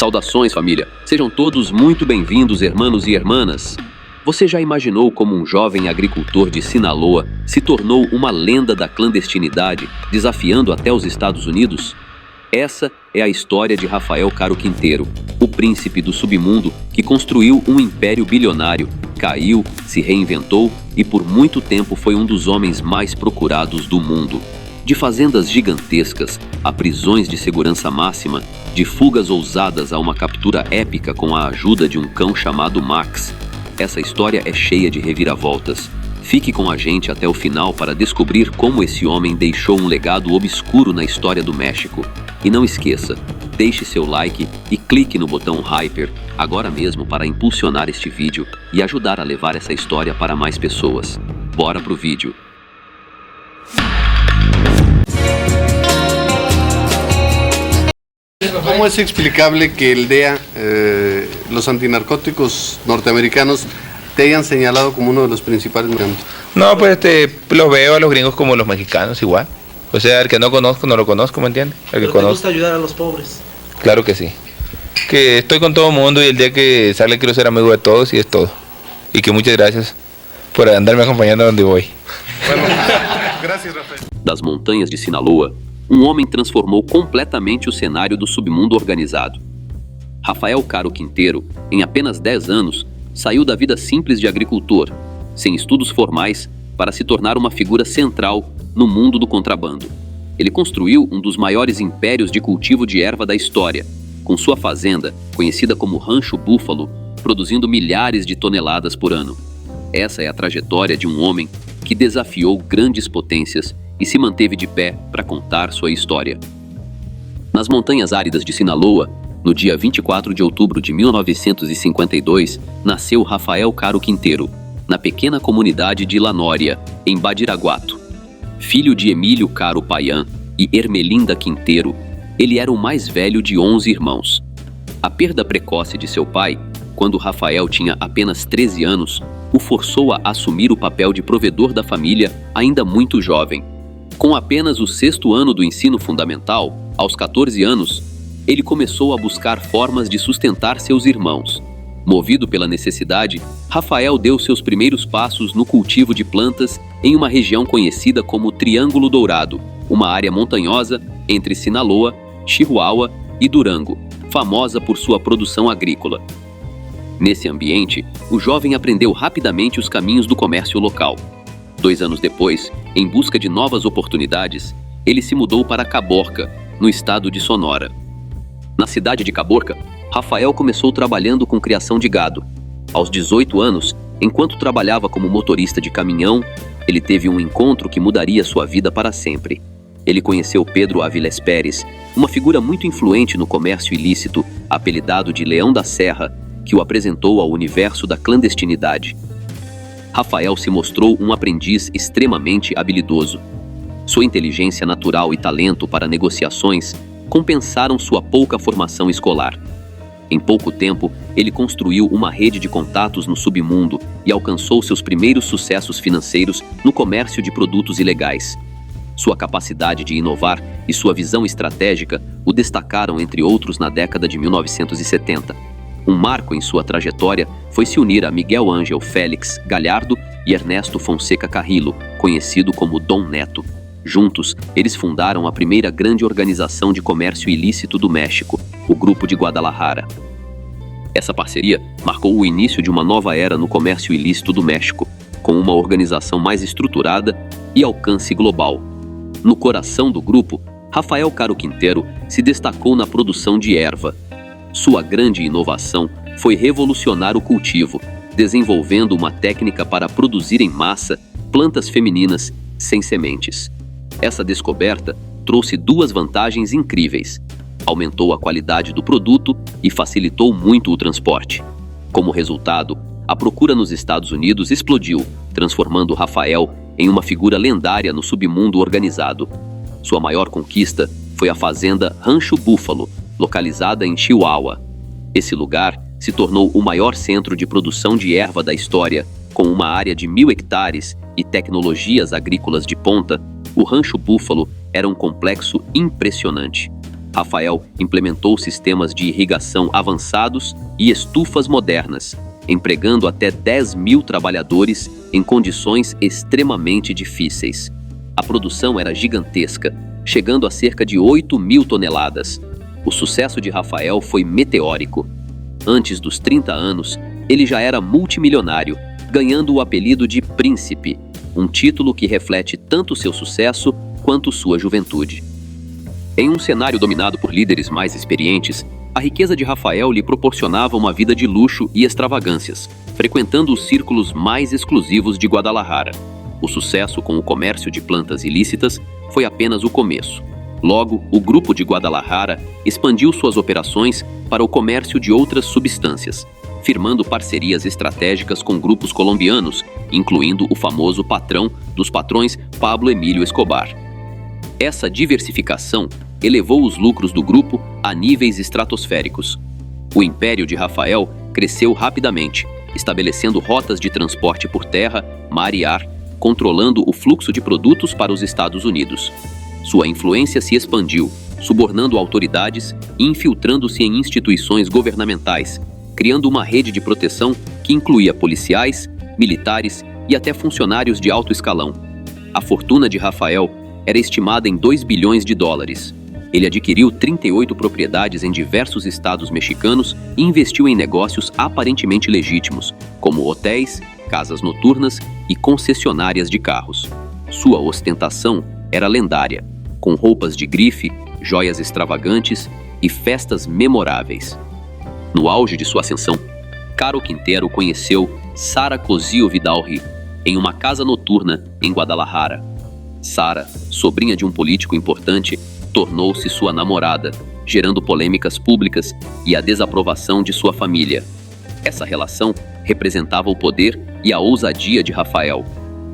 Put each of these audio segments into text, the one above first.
Saudações, família! Sejam todos muito bem-vindos, hermanos e hermanas! Você já imaginou como um jovem agricultor de Sinaloa se tornou uma lenda da clandestinidade, desafiando até os Estados Unidos? Essa é a história de Rafael Caro Quintero, o príncipe do submundo que construiu um império bilionário, caiu, se reinventou e por muito tempo foi um dos homens mais procurados do mundo. De fazendas gigantescas a prisões de segurança máxima, de fugas ousadas a uma captura épica com a ajuda de um cão chamado Max. Essa história é cheia de reviravoltas. Fique com a gente até o final para descobrir como esse homem deixou um legado obscuro na história do México. E não esqueça, deixe seu like e clique no botão Hyper agora mesmo para impulsionar este vídeo e ajudar a levar essa história para mais pessoas. Bora pro vídeo! ¿Cómo es explicable que el DEA, los antinarcóticos norteamericanos, te hayan señalado como uno de los principales mercados? No, pues los veo a los gringos como los mexicanos igual. O sea, el que no conozco, no lo conozco, ¿me entiendes? El que ¿Pero te conozco. gusta ayudar a los pobres? Claro que sí. Que estoy con todo el mundo y el día que sale quiero ser amigo de todos y es todo. Y que muchas gracias por andarme acompañando a donde voy. Bueno, gracias, Rafael. Das montanhas de Sinaloa, um homem transformou completamente o cenário do submundo organizado. Rafael Caro Quintero, em apenas 10 anos, saiu da vida simples de agricultor, sem estudos formais, para se tornar uma figura central no mundo do contrabando. Ele construiu um dos maiores impérios de cultivo de erva da história, com sua fazenda, conhecida como Rancho Búfalo, produzindo milhares de toneladas por ano. Essa é a trajetória de um homem que desafiou grandes potências e se manteve de pé para contar sua história. Nas montanhas áridas de Sinaloa, no dia 24 de outubro de 1952, nasceu Rafael Caro Quintero, na pequena comunidade de La Nória, em Badiraguato. Filho de Emílio Caro Paian e Ermelinda Quintero, ele era o mais velho de 11 irmãos. A perda precoce de seu pai, quando Rafael tinha apenas 13 anos, o forçou a assumir o papel de provedor da família ainda muito jovem. Com apenas o 6º ano do ensino fundamental, aos 14 anos, ele começou a buscar formas de sustentar seus irmãos. Movido pela necessidade, Rafael deu seus primeiros passos no cultivo de plantas em uma região conhecida como Triângulo Dourado, uma área montanhosa entre Sinaloa, Chihuahua e Durango, famosa por sua produção agrícola. Nesse ambiente, o jovem aprendeu rapidamente os caminhos do comércio local. 2 anos depois, em busca de novas oportunidades, ele se mudou para Caborca, no estado de Sonora. Na cidade de Caborca, Rafael começou trabalhando com criação de gado. Aos 18 anos, enquanto trabalhava como motorista de caminhão, ele teve um encontro que mudaria sua vida para sempre. Ele conheceu Pedro Avilés Pérez, uma figura muito influente no comércio ilícito, apelidado de Leão da Serra, que o apresentou ao universo da clandestinidade. Rafael se mostrou um aprendiz extremamente habilidoso. Sua inteligência natural e talento para negociações compensaram sua pouca formação escolar. Em pouco tempo, ele construiu uma rede de contatos no submundo e alcançou seus primeiros sucessos financeiros no comércio de produtos ilegais. Sua capacidade de inovar e sua visão estratégica o destacaram entre outros na década de 1970. Um marco em sua trajetória foi se unir a Miguel Ángel Félix Galhardo e Ernesto Fonseca Carrillo, conhecido como Dom Neto. Juntos, eles fundaram a primeira grande organização de comércio ilícito do México, o Grupo de Guadalajara. Essa parceria marcou o início de uma nova era no comércio ilícito do México, com uma organização mais estruturada e alcance global. No coração do grupo, Rafael Caro Quintero se destacou na produção de erva. Sua grande inovação foi revolucionar o cultivo, desenvolvendo uma técnica para produzir em massa plantas femininas sem sementes. Essa descoberta trouxe 2 vantagens incríveis. Aumentou a qualidade do produto e facilitou muito o transporte. Como resultado, a procura nos Estados Unidos explodiu, transformando Rafael em uma figura lendária no submundo organizado. Sua maior conquista foi a fazenda Rancho Búfalo, localizada em Chihuahua. Esse lugar se tornou o maior centro de produção de erva da história, com uma área de 1.000 hectares e tecnologias agrícolas de ponta. O Rancho Búfalo era um complexo impressionante. Rafael implementou sistemas de irrigação avançados e estufas modernas, empregando até 10.000 trabalhadores em condições extremamente difíceis. A produção era gigantesca, chegando a cerca de 8.000 toneladas. O sucesso de Rafael foi meteórico. Antes dos 30 anos, ele já era multimilionário, ganhando o apelido de Príncipe, um título que reflete tanto seu sucesso quanto sua juventude. Em um cenário dominado por líderes mais experientes, a riqueza de Rafael lhe proporcionava uma vida de luxo e extravagâncias, frequentando os círculos mais exclusivos de Guadalajara. O sucesso com o comércio de plantas ilícitas foi apenas o começo. Logo, o grupo de Guadalajara expandiu suas operações para o comércio de outras substâncias, firmando parcerias estratégicas com grupos colombianos, incluindo o famoso patrão dos patrões Pablo Emílio Escobar. Essa diversificação elevou os lucros do grupo a níveis estratosféricos. O império de Rafael cresceu rapidamente, estabelecendo rotas de transporte por terra, mar e ar, controlando o fluxo de produtos para os Estados Unidos. Sua influência se expandiu, subornando autoridades e infiltrando-se em instituições governamentais, criando uma rede de proteção que incluía policiais, militares e até funcionários de alto escalão. A fortuna de Rafael era estimada em 2 bilhões de dólares. Ele adquiriu 38 propriedades em diversos estados mexicanos e investiu em negócios aparentemente legítimos, como hotéis, casas noturnas e concessionárias de carros. Sua ostentação era lendária, com roupas de grife, joias extravagantes e festas memoráveis. No auge de sua ascensão, Caro Quintero conheceu Sara Cosío Vidalry em uma casa noturna em Guadalajara. Sara, sobrinha de um político importante, tornou-se sua namorada, gerando polêmicas públicas e a desaprovação de sua família. Essa relação representava o poder e a ousadia de Rafael.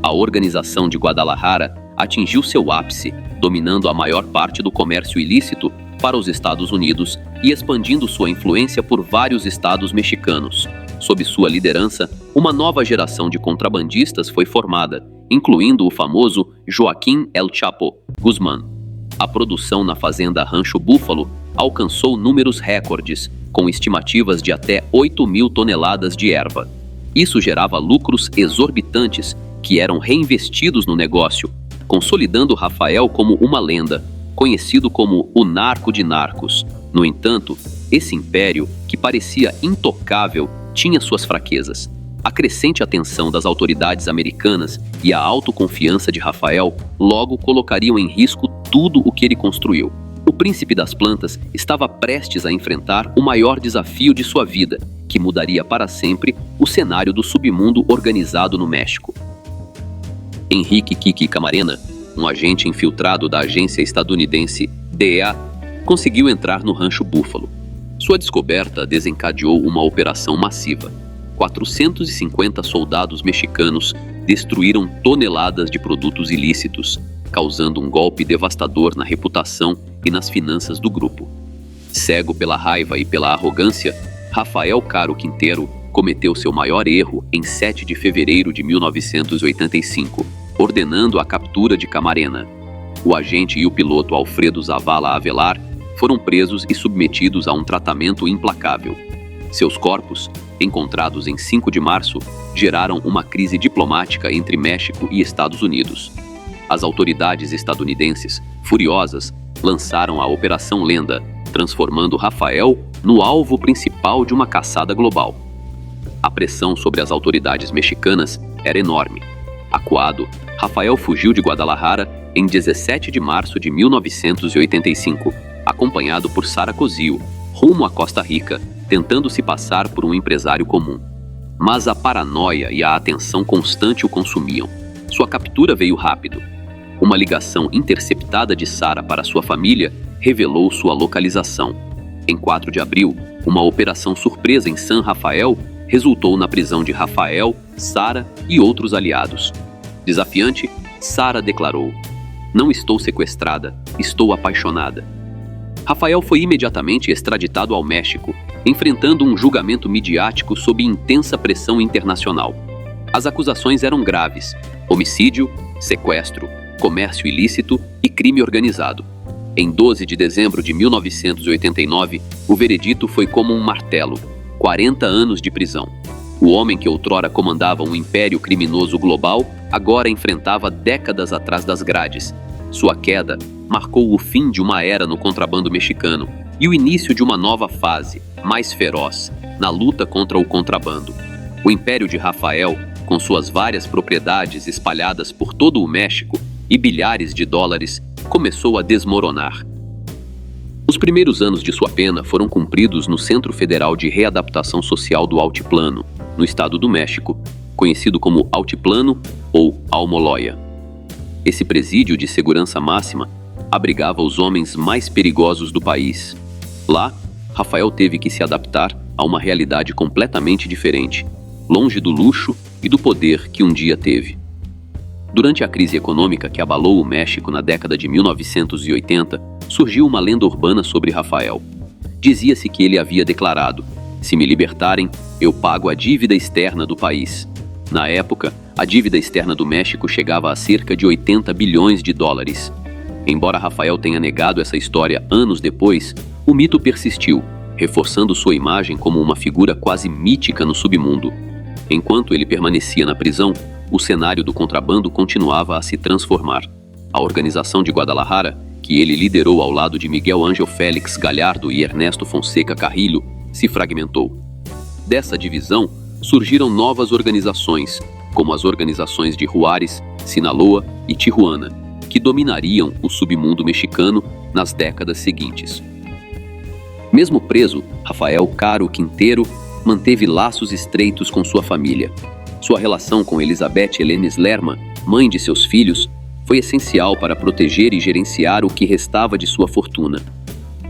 A organização de Guadalajara atingiu seu ápice, dominando a maior parte do comércio ilícito para os Estados Unidos e expandindo sua influência por vários estados mexicanos. Sob sua liderança, uma nova geração de contrabandistas foi formada, incluindo o famoso Joaquim El Chapo Guzmán. A produção na fazenda Rancho Búfalo alcançou números recordes, com estimativas de até 8.000 toneladas de erva. Isso gerava lucros exorbitantes que eram reinvestidos no negócio, consolidando Rafael como uma lenda, conhecido como o narco de narcos. No entanto, esse império, que parecia intocável, tinha suas fraquezas. A crescente atenção das autoridades americanas e a autoconfiança de Rafael logo colocariam em risco tudo o que ele construiu. O príncipe das plantas estava prestes a enfrentar o maior desafio de sua vida, que mudaria para sempre o cenário do submundo organizado no México. Henrique Kiki Camarena, um agente infiltrado da agência estadunidense DEA, conseguiu entrar no Rancho Búfalo. Sua descoberta desencadeou uma operação massiva. 450 soldados mexicanos destruíram toneladas de produtos ilícitos, causando um golpe devastador na reputação e nas finanças do grupo. Cego pela raiva e pela arrogância, Rafael Caro Quintero cometeu seu maior erro em 7 de fevereiro de 1985, ordenando a captura de Camarena. O agente e o piloto Alfredo Zavala Avelar foram presos e submetidos a um tratamento implacável. Seus corpos, encontrados em 5 de março, geraram uma crise diplomática entre México e Estados Unidos. As autoridades estadunidenses, furiosas, lançaram a Operação Lenda, transformando Rafael no alvo principal de uma caçada global. A pressão sobre as autoridades mexicanas era enorme. Acuado, Rafael fugiu de Guadalajara em 17 de março de 1985, acompanhado por Sara Cosío, rumo à Costa Rica, tentando se passar por um empresário comum. Mas a paranoia e a atenção constante o consumiam. Sua captura veio rápido. Uma ligação interceptada de Sara para sua família revelou sua localização. Em 4 de abril, uma operação surpresa em San Rafael resultou na prisão de Rafael, Sara e outros aliados. Desafiante, Sara declarou: "Não estou sequestrada, estou apaixonada." Rafael foi imediatamente extraditado ao México, enfrentando um julgamento midiático sob intensa pressão internacional. As acusações eram graves: homicídio, sequestro, comércio ilícito e crime organizado. Em 12 de dezembro de 1989, o veredito foi como um martelo: 40 anos de prisão. O homem que outrora comandava um império criminoso global agora enfrentava décadas atrás das grades. Sua queda marcou o fim de uma era no contrabando mexicano e o início de uma nova fase, mais feroz, na luta contra o contrabando. O Império de Rafael, com suas várias propriedades espalhadas por todo o México e bilhares de dólares, começou a desmoronar. Os primeiros anos de sua pena foram cumpridos no Centro Federal de Readaptação Social do Altiplano, no estado do México, conhecido como Altiplano ou Almoloya. Esse presídio de segurança máxima abrigava os homens mais perigosos do país. Lá, Rafael teve que se adaptar a uma realidade completamente diferente, longe do luxo e do poder que um dia teve. Durante a crise econômica que abalou o México na década de 1980, surgiu uma lenda urbana sobre Rafael. Dizia-se que ele havia declarado: "Se me libertarem, eu pago a dívida externa do país." Na época, a dívida externa do México chegava a cerca de 80 bilhões de dólares. Embora Rafael tenha negado essa história anos depois, o mito persistiu, reforçando sua imagem como uma figura quase mítica no submundo. Enquanto ele permanecia na prisão, o cenário do contrabando continuava a se transformar. A organização de Guadalajara, que ele liderou ao lado de Miguel Ángel Félix Gallardo e Ernesto Fonseca Carrillo, se fragmentou. Dessa divisão, surgiram novas organizações, como as organizações de Juárez, Sinaloa e Tijuana, que dominariam o submundo mexicano nas décadas seguintes. Mesmo preso, Rafael Caro Quintero manteve laços estreitos com sua família. Sua relação com Elizabeth Helenes Lerma, mãe de seus filhos, foi essencial para proteger e gerenciar o que restava de sua fortuna.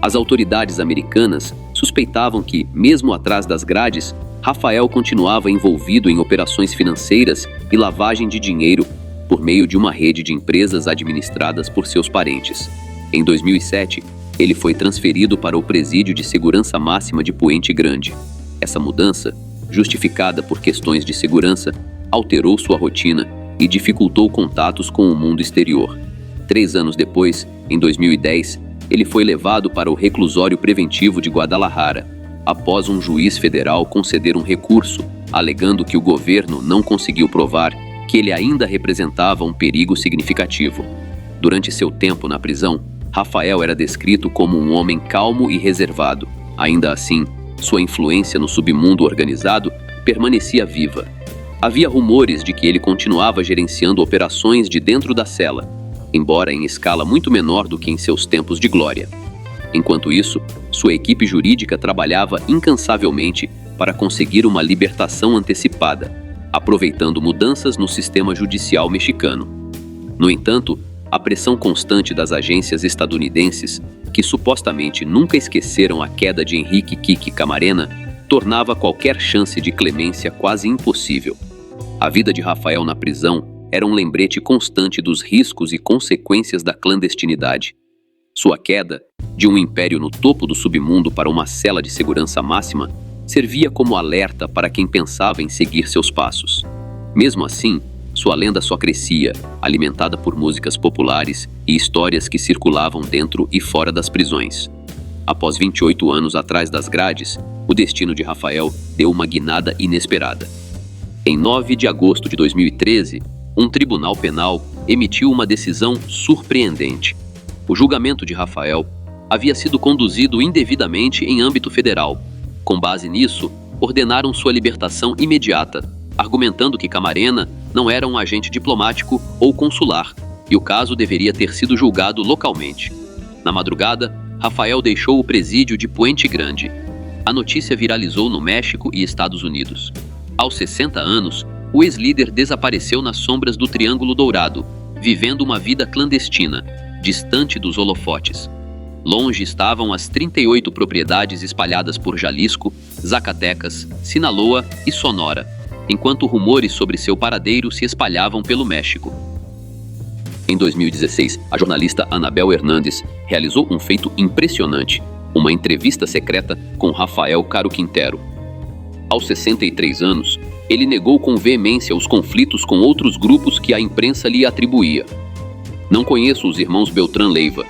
As autoridades americanas suspeitavam que, mesmo atrás das grades, Rafael continuava envolvido em operações financeiras e lavagem de dinheiro por meio de uma rede de empresas administradas por seus parentes. Em 2007, ele foi transferido para o Presídio de Segurança Máxima de Puente Grande. Essa mudança, justificada por questões de segurança, alterou sua rotina e dificultou contatos com o mundo exterior. 3 anos depois, em 2010, ele foi levado para o Reclusório Preventivo de Guadalajara, após um juiz federal conceder um recurso, alegando que o governo não conseguiu provar que ele ainda representava um perigo significativo. Durante seu tempo na prisão, Rafael era descrito como um homem calmo e reservado. Ainda assim, sua influência no submundo organizado permanecia viva. Havia rumores de que ele continuava gerenciando operações de dentro da cela, embora em escala muito menor do que em seus tempos de glória. Enquanto isso, sua equipe jurídica trabalhava incansavelmente para conseguir uma libertação antecipada, aproveitando mudanças no sistema judicial mexicano. No entanto, a pressão constante das agências estadunidenses, que supostamente nunca esqueceram a queda de Enrique "Kiki" Camarena, tornava qualquer chance de clemência quase impossível. A vida de Rafael na prisão era um lembrete constante dos riscos e consequências da clandestinidade. Sua queda, de um império no topo do submundo para uma cela de segurança máxima, servia como alerta para quem pensava em seguir seus passos. Mesmo assim, sua lenda só crescia, alimentada por músicas populares e histórias que circulavam dentro e fora das prisões. Após 28 anos atrás das grades, o destino de Rafael deu uma guinada inesperada. Em 9 de agosto de 2013, um tribunal penal emitiu uma decisão surpreendente. O julgamento de Rafael havia sido conduzido indevidamente em âmbito federal. Com base nisso, ordenaram sua libertação imediata, argumentando que Camarena não era um agente diplomático ou consular, e o caso deveria ter sido julgado localmente. Na madrugada, Rafael deixou o presídio de Puente Grande. A notícia viralizou no México e Estados Unidos. Aos 60 anos, o ex-líder desapareceu nas sombras do Triângulo Dourado, vivendo uma vida clandestina, distante dos holofotes. Longe estavam as 38 propriedades espalhadas por Jalisco, Zacatecas, Sinaloa e Sonora, enquanto rumores sobre seu paradeiro se espalhavam pelo México. Em 2016, a jornalista Anabel Hernández realizou um feito impressionante, uma entrevista secreta com Rafael Caro Quintero. Aos 63 anos, ele negou com veemência os conflitos com outros grupos que a imprensa lhe atribuía. "Não conheço os irmãos Beltrán Leiva.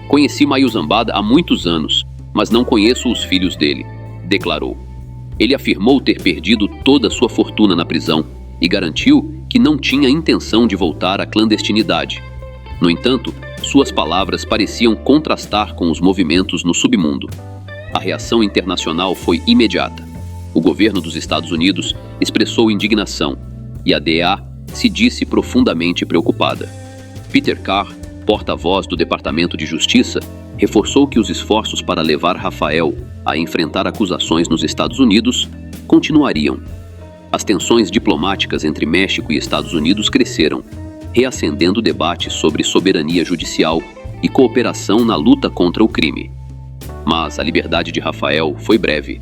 "Conheci Maio Zambada há muitos anos, mas não conheço os filhos dele", declarou. Ele afirmou ter perdido toda sua fortuna na prisão e garantiu que não tinha intenção de voltar à clandestinidade. No entanto, suas palavras pareciam contrastar com os movimentos no submundo. A reação internacional foi imediata. O governo dos Estados Unidos expressou indignação e a DEA se disse profundamente preocupada. Peter Carr, porta-voz do Departamento de Justiça, reforçou que os esforços para levar Rafael a enfrentar acusações nos Estados Unidos continuariam. As tensões diplomáticas entre México e Estados Unidos cresceram, reacendendo debates sobre soberania judicial e cooperação na luta contra o crime. Mas a liberdade de Rafael foi breve.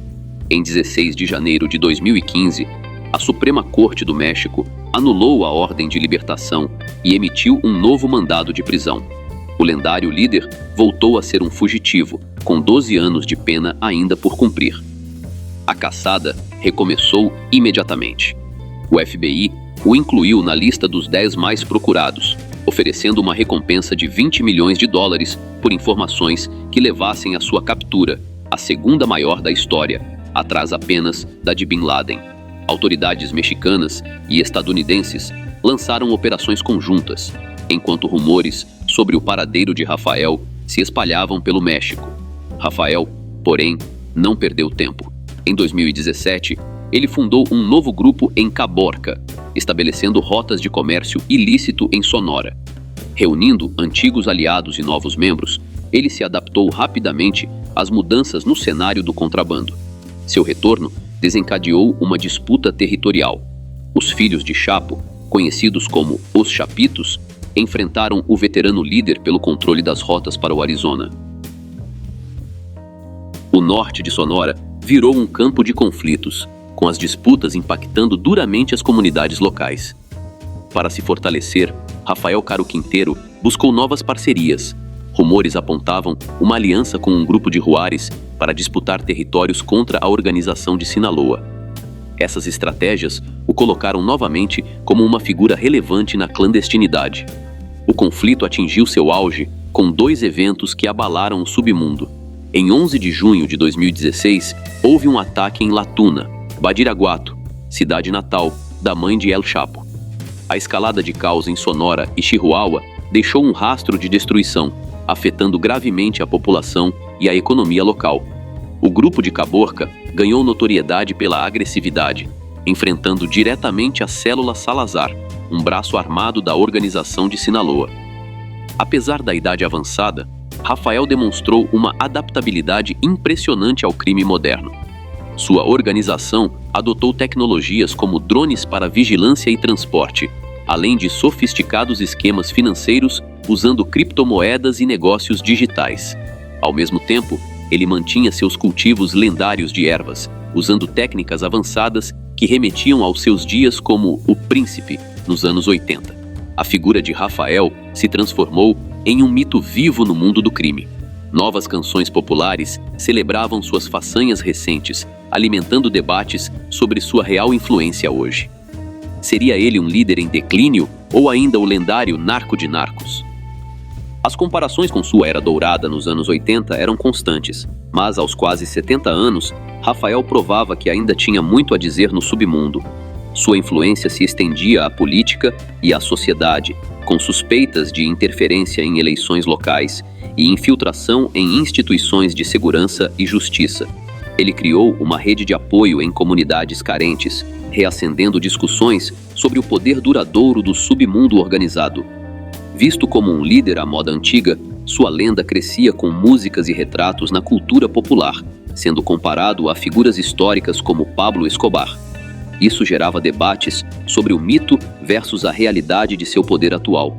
Em 16 de janeiro de 2015, a Suprema Corte do México anulou a ordem de libertação e emitiu um novo mandado de prisão. O lendário líder voltou a ser um fugitivo, com 12 anos de pena ainda por cumprir. A caçada recomeçou imediatamente. O FBI o incluiu na lista dos 10 mais procurados, oferecendo uma recompensa de $20 milhões por informações que levassem à sua captura, a segunda maior da história, atrás apenas da de Bin Laden. Autoridades mexicanas e estadunidenses lançaram operações conjuntas, enquanto rumores sobre o paradeiro de Rafael se espalhavam pelo México. Rafael, porém, não perdeu tempo. Em 2017, ele fundou um novo grupo em Caborca, estabelecendo rotas de comércio ilícito em Sonora. Reunindo antigos aliados e novos membros, ele se adaptou rapidamente às mudanças no cenário do contrabando. Seu retorno desencadeou uma disputa territorial. Os filhos de Chapo, conhecidos como os Chapitos, enfrentaram o veterano líder pelo controle das rotas para o Arizona. O norte de Sonora virou um campo de conflitos, com as disputas impactando duramente as comunidades locais. Para se fortalecer, Rafael Caro Quintero buscou novas parcerias. Rumores apontavam uma aliança com um grupo de Juárez para disputar territórios contra a organização de Sinaloa. Essas estratégias o colocaram novamente como uma figura relevante na clandestinidade. O conflito atingiu seu auge com 2 eventos que abalaram o submundo. Em 11 de junho de 2016, houve um ataque em La Tuna, Badiraguato, cidade natal da mãe de El Chapo. A escalada de caos em Sonora e Chihuahua deixou um rastro de destruição, afetando gravemente a população e a economia local. O grupo de Caborca ganhou notoriedade pela agressividade, enfrentando diretamente a célula Salazar, um braço armado da organização de Sinaloa. Apesar da idade avançada, Rafael demonstrou uma adaptabilidade impressionante ao crime moderno. Sua organização adotou tecnologias como drones para vigilância e transporte, além de sofisticados esquemas financeiros usando criptomoedas e negócios digitais. Ao mesmo tempo, ele mantinha seus cultivos lendários de ervas, usando técnicas avançadas que remetiam aos seus dias como o Príncipe, nos anos 80. A figura de Rafael se transformou em um mito vivo no mundo do crime. Novas canções populares celebravam suas façanhas recentes, alimentando debates sobre sua real influência hoje. Seria ele um líder em declínio ou ainda o lendário narco de narcos? As comparações com sua era dourada nos anos 80 eram constantes, mas aos quase 70 anos, Rafael provava que ainda tinha muito a dizer no submundo. Sua influência se estendia à política e à sociedade, com suspeitas de interferência em eleições locais e infiltração em instituições de segurança e justiça. Ele criou uma rede de apoio em comunidades carentes, reacendendo discussões sobre o poder duradouro do submundo organizado. Visto como um líder à moda antiga, sua lenda crescia com músicas e retratos na cultura popular, sendo comparado a figuras históricas como Pablo Escobar. Isso gerava debates sobre o mito versus a realidade de seu poder atual.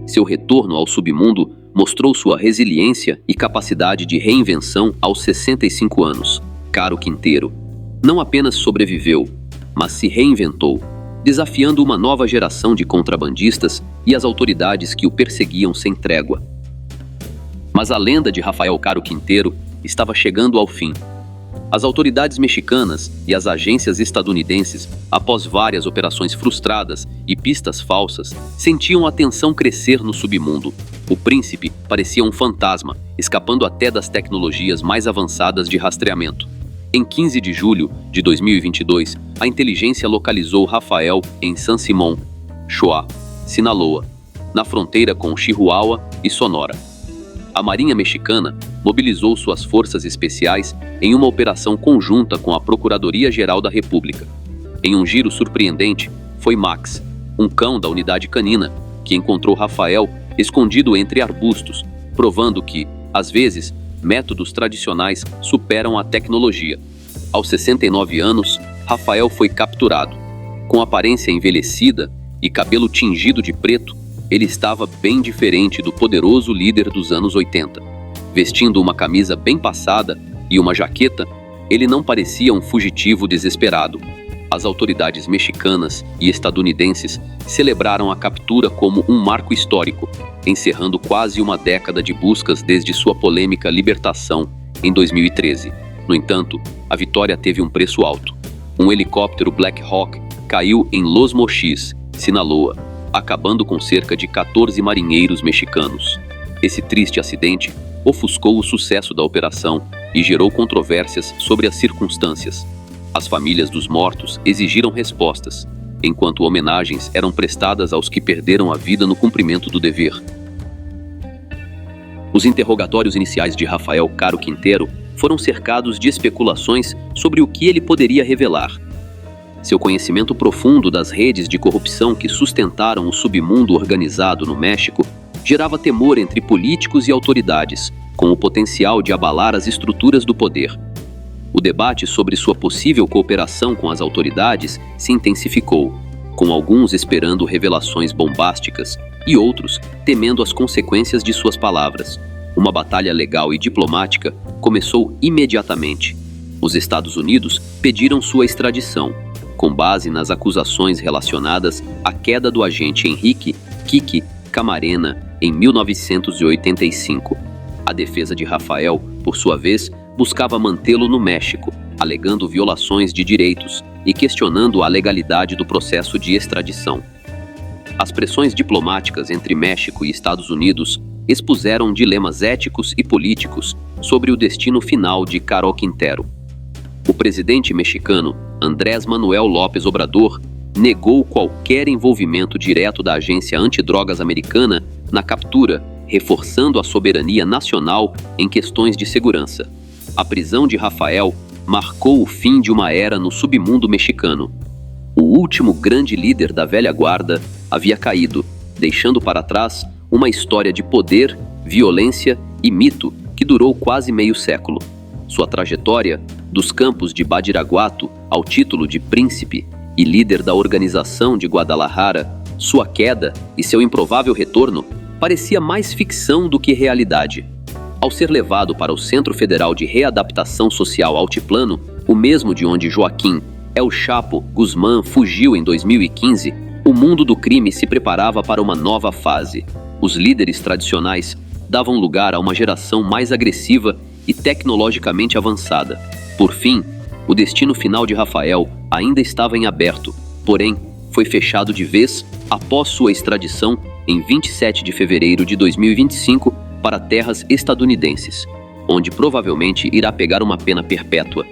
Seu retorno ao submundo mostrou sua resiliência e capacidade de reinvenção aos 65 anos. Caro Quintero não apenas sobreviveu, mas se reinventou, desafiando uma nova geração de contrabandistas e as autoridades que o perseguiam sem trégua. Mas a lenda de Rafael Caro Quintero estava chegando ao fim. As autoridades mexicanas e as agências estadunidenses, após várias operações frustradas e pistas falsas, sentiam a tensão crescer no submundo. O príncipe parecia um fantasma, escapando até das tecnologias mais avançadas de rastreamento. Em 15 de julho de 2022, a inteligência localizou Rafael em San Simón, Choa, Sinaloa, na fronteira com Chihuahua e Sonora. A Marinha Mexicana mobilizou suas forças especiais em uma operação conjunta com a Procuradoria-Geral da República. Em um giro surpreendente, foi Max, um cão da unidade canina, que encontrou Rafael escondido entre arbustos, provando que, às vezes, métodos tradicionais superam a tecnologia. Aos 69 anos, Rafael foi capturado. Com aparência envelhecida e cabelo tingido de preto, ele estava bem diferente do poderoso líder dos anos 80. Vestindo uma camisa bem passada e uma jaqueta, ele não parecia um fugitivo desesperado. As autoridades mexicanas e estadunidenses celebraram a captura como um marco histórico, encerrando quase uma década de buscas desde sua polêmica libertação em 2013. No entanto, a vitória teve um preço alto. Um helicóptero Black Hawk caiu em Los Mochis, Sinaloa, acabando com cerca de 14 marinheiros mexicanos. Esse triste acidente ofuscou o sucesso da operação e gerou controvérsias sobre as circunstâncias. As famílias dos mortos exigiram respostas, enquanto homenagens eram prestadas aos que perderam a vida no cumprimento do dever. Os interrogatórios iniciais de Rafael Caro Quintero foram cercados de especulações sobre o que ele poderia revelar. Seu conhecimento profundo das redes de corrupção que sustentaram o submundo organizado no México gerava temor entre políticos e autoridades, com o potencial de abalar as estruturas do poder. O debate sobre sua possível cooperação com as autoridades se intensificou, com alguns esperando revelações bombásticas e outros temendo as consequências de suas palavras. Uma batalha legal e diplomática começou imediatamente. Os Estados Unidos pediram sua extradição, com base nas acusações relacionadas à queda do agente Henrique Kiki Camarena em 1985. A defesa de Rafael, por sua vez, buscava mantê-lo no México, alegando violações de direitos e questionando a legalidade do processo de extradição. As pressões diplomáticas entre México e Estados Unidos expuseram dilemas éticos e políticos sobre o destino final de Caro Quintero. O presidente mexicano, Andrés Manuel López Obrador, negou qualquer envolvimento direto da agência antidrogas americana na captura, reforçando a soberania nacional em questões de segurança. A prisão de Rafael marcou o fim de uma era no submundo mexicano. O último grande líder da velha guarda havia caído, deixando para trás uma história de poder, violência e mito que durou quase meio século. Sua trajetória, dos campos de Badiraguato ao título de príncipe e líder da organização de Guadalajara, sua queda e seu improvável retorno parecia mais ficção do que realidade. Ao ser levado para o Centro Federal de Readaptação Social Altiplano, o mesmo de onde Joaquim El Chapo Guzmán fugiu em 2015, o mundo do crime se preparava para uma nova fase. Os líderes tradicionais davam lugar a uma geração mais agressiva e tecnologicamente avançada. Por fim, o destino final de Rafael ainda estava em aberto, porém, foi fechado de vez após sua extradição em 27 de fevereiro de 2025 para terras estadunidenses, onde provavelmente irá pegar uma pena perpétua.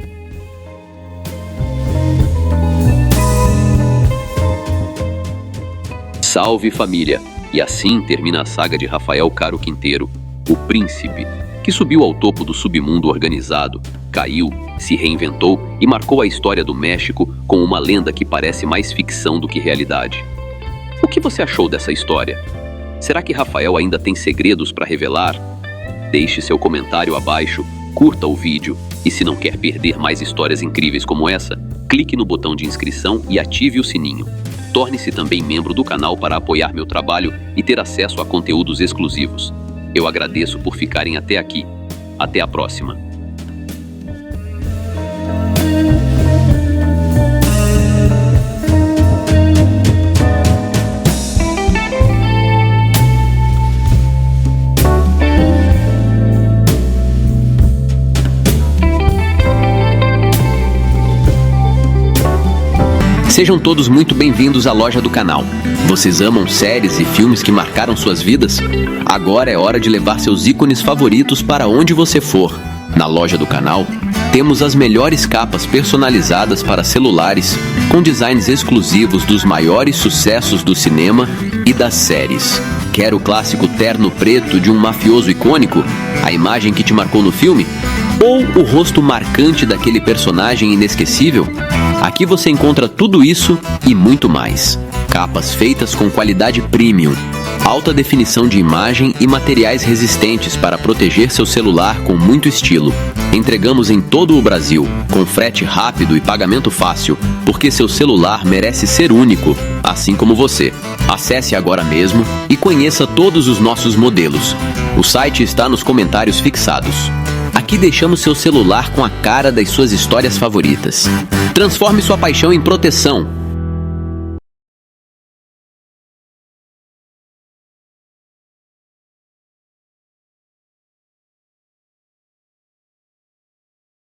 Salve família! E assim termina a saga de Rafael Caro Quintero, o príncipe, que subiu ao topo do submundo organizado, caiu, se reinventou e marcou a história do México com uma lenda que parece mais ficção do que realidade. O que você achou dessa história? Será que Rafael ainda tem segredos para revelar? Deixe seu comentário abaixo, curta o vídeo e se não quer perder mais histórias incríveis como essa, clique no botão de inscrição e ative o sininho. Torne-se também membro do canal para apoiar meu trabalho e ter acesso a conteúdos exclusivos. Eu agradeço por ficarem até aqui. Até a próxima. Sejam todos muito bem-vindos à loja do canal. Vocês amam séries e filmes que marcaram suas vidas? Agora é hora de levar seus ícones favoritos para onde você for. Na loja do canal, temos as melhores capas personalizadas para celulares, com designs exclusivos dos maiores sucessos do cinema e das séries. Quer o clássico terno preto de um mafioso icônico? A imagem que te marcou no filme? Ou o rosto marcante daquele personagem inesquecível? Aqui você encontra tudo isso e muito mais. Capas feitas com qualidade premium, alta definição de imagem e materiais resistentes para proteger seu celular com muito estilo. Entregamos em todo o Brasil, com frete rápido e pagamento fácil, porque seu celular merece ser único, assim como você. Acesse agora mesmo e conheça todos os nossos modelos. O site está nos comentários fixados. Aqui deixamos seu celular com a cara das suas histórias favoritas. Transforme sua paixão em proteção.